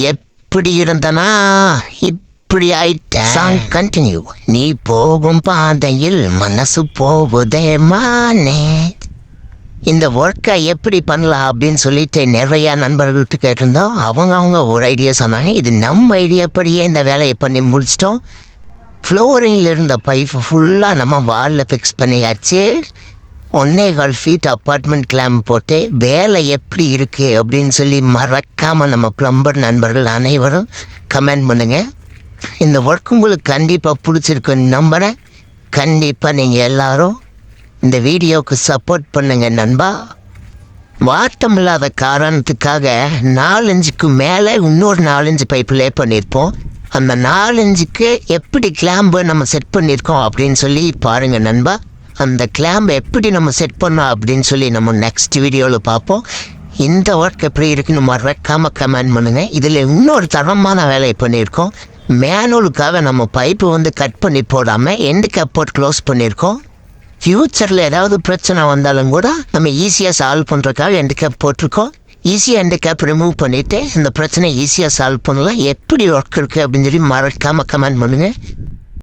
எப்படி இருந்தனா இப்படி ஆயிட்டேன். கண்டினியூ. நீ போகும் பாதையில் மனசு போகுதே மானே. இந்த ஒர்க்கை எப்படி பண்ணலாம் அப்படின்னு சொல்லிட்டு நிறையா நண்பர்கள்ட்ட கேட்டிருந்தோம். அவங்க ஒரு ஐடியா சொன்னாங்க. இது நம்ம ஐடியாப்படியே இந்த வேலையை பண்ணி முடிச்சிட்டோம். ஃப்ளோரிங்கில் இருந்த பைப்பு ஃபுல்லாக நம்ம வாலில் ஃபிக்ஸ் பண்ணியாச்சு. 1.25 feet அப்பார்ட்மெண்ட் கிளாம்ப் போட்டு வேலை எப்படி இருக்குது அப்படின்னு சொல்லி மறக்காமல் நம்ம ப்ளம்பர் நண்பர்கள் அனைவரும் கமெண்ட் பண்ணுங்கள். இந்த ஒர்க் உங்களுக்கு கண்டிப்பாக பிடிச்சிருக்குன்னு நம்புகிறேன். கண்டிப்பாக நீங்கள் எல்லோரும் இந்த வீடியோவுக்கு சப்போர்ட் பண்ணுங்க நண்பா. வாட்டம் இல்லாத காரணத்துக்காக 4-5க்கு மேலே இன்னொரு 4-5 பைப்பு லே பண்ணியிருப்போம். அந்த 4-5க்கு எப்படி கிளாம்பை நம்ம செட் பண்ணியிருக்கோம் அப்படின்னு சொல்லி பாருங்கள் நண்பா. அந்த கிளாம்பை எப்படி நம்ம செட் பண்ணோம் அப்படின்னு சொல்லி நம்ம நெக்ஸ்ட் வீடியோவில் பார்ப்போம். இந்த ஒர்க் எப்படி இருக்குன்னு மறக்காமல் கமெண்ட் பண்ணுங்கள். இதில் இன்னொரு தரமான வேலையை பண்ணியிருக்கோம். மேனுவலுக்காக நம்ம பைப்பு கட் பண்ணி போடாமல் எண்டு கேப் போட்டு க்ளோஸ் பண்ணியிருக்கோம். ஃப்யூச்சரில் ஏதாவது பிரச்சனை வந்தாலும் கூட நம்ம ஈஸியாக சால்வ் பண்ணுறதுக்காக எண்டு கேப் போட்டிருக்கோம். ஈஸியாக எண்டு கேப் ரிமூவ் பண்ணிவிட்டு இந்த பிரச்சனை ஈஸியாக சால்வ் பண்ணலாம். எப்படி ஒர்க் இருக்குது அப்படின்னு சொல்லி மறக்காமல் கமெண்ட் பண்ணுங்கள்.